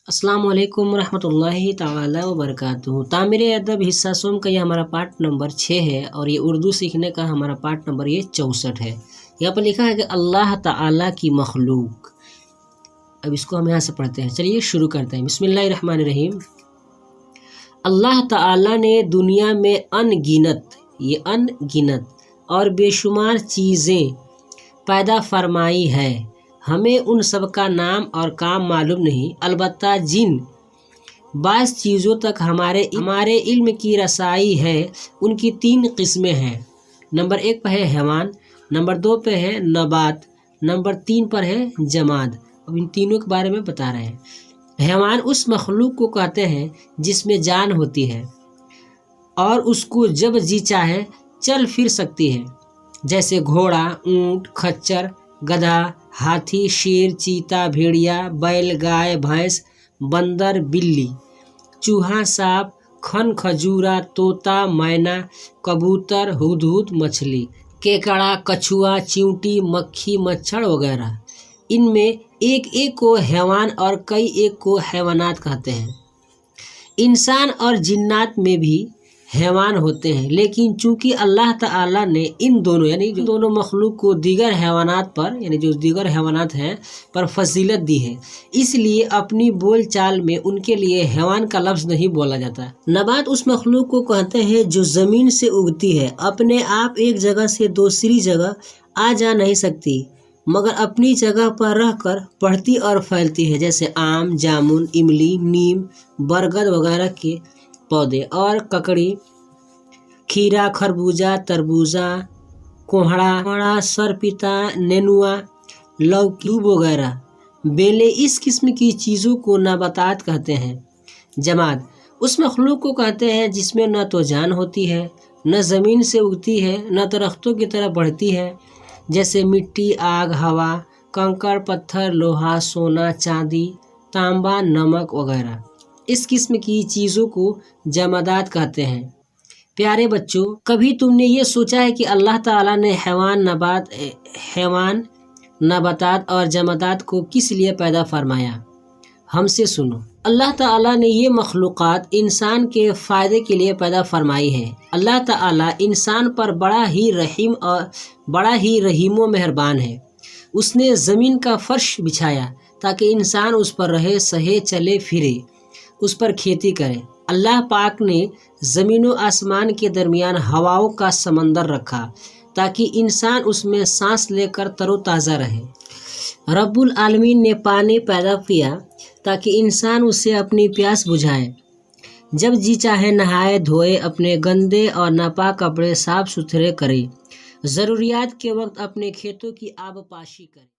अस्सलाम वालेकुम रहमतुल्लाहि ताला वबरकातुहू। तामीर अदब हिस्सा सोम का ये हमारा पार्ट नंबर 6 है और ये उर्दू सीखने का हमारा पार्ट नंबर ये 64 है। यहाँ पर लिखा है कि अल्लाह ताला की मखलूक। अब इसको हम यहाँ से पढ़ते हैं। चलिए शुरू करते हैं। बिस्मिल्लाहिर्रहमानिर्रहीम। अल्लाह ताला ने दुनिया में अनगिनत और बेशुमार चीज़ें पैदा फरमाई है। हमें उन सब का नाम और काम मालूम नहीं, अलबत्ता जिन बाज़ चीज़ों तक हमारे इल्म की रसाई है उनकी 3 किस्में हैं। नंबर 1 पर है हैवान, नंबर 2 पे है नबात, नंबर 3 पर है जमाद। अब इन तीनों के बारे में बता रहे हैं। हैवान उस मखलूक को कहते हैं जिसमें जान होती है और उसको जब जी चाहे चल फिर सकती है, जैसे घोड़ा, ऊँट, खच्चर, गधा, हाथी, शेर, चीता, भेड़िया, बैल, गाय, भैंस, बंदर, बिल्ली, चूहा, सांप, खजूरा, तोता, मैना, कबूतर, हुदहुद, मछली, केकड़ा, कछुआ, चींटी, मक्खी, मच्छर वगैरह। इनमें एक एक को हैवान और कई एक को हैवानात कहते हैं। इंसान और जिन्नात में भी हैवान होते हैं, लेकिन चूंकि अल्लाह ताला ने इन दोनों यानी जो दोनों मखलूक को दीगर हैवानात पर यानी जो दीगर हैवानात हैं पर फजीलत दी है, इसलिए अपनी बोल चाल में उनके लिए हैवान का लफ्ज़ नहीं बोला जाता। नबात उस मखलूक को कहते हैं जो ज़मीन से उगती है, अपने आप एक जगह से दूसरी जगह आ जा नहीं सकती, मगर अपनी जगह पर रहकर बढ़ती और फैलती है, जैसे आम, जामुन, इमली, नीम, बरगद वगैरह के पौधे, और ककड़ी, खीरा, खरबूजा, तरबूजा, कोहड़ा, सरपीता, नेनुआ, लौकी वगैरह। बेले इस किस्म की चीज़ों को नबातात कहते हैं। जमाद उस मखलूक को कहते हैं जिसमें न तो जान होती है, न ज़मीन से उगती है, न दरख्तों की तरह बढ़ती है, जैसे मिट्टी, आग, हवा, कंकड़, पत्थर, लोहा, सोना, चांदी, तांबा, नमक वगैरह। इस किस्म की चीज़ों को जमादात कहते हैं। प्यारे बच्चों, कभी तुमने ये सोचा है कि अल्लाह ताला ने हैवान, नबातात और जमादात को किस लिए पैदा फरमाया? हमसे सुनो। अल्लाह ताला ने ये मखलूक़ात इंसान के फ़ायदे के लिए पैदा फरमाई है। अल्लाह ताला इंसान पर बड़ा ही रहीम व मेहरबान है। उसने ज़मीन का फ़र्श बिछाया ताकि इंसान उस पर रहे, सहे, चले फिरे, उस पर खेती करे। अल्लाह पाक ने ज़मीन व आसमान के दरमियान हवाओं का समंदर रखा ताकि इंसान उसमें सांस लेकर तरोताज़ा रहे। रब्बुल आलमीन ने पानी पैदा किया ताकि इंसान उससे अपनी प्यास बुझाए, जब जी चाहे नहाए धोए, अपने गंदे और नापाक कपड़े साफ सुथरे करे, ज़रूरियात के वक्त अपने खेतों की आबपाशी करे।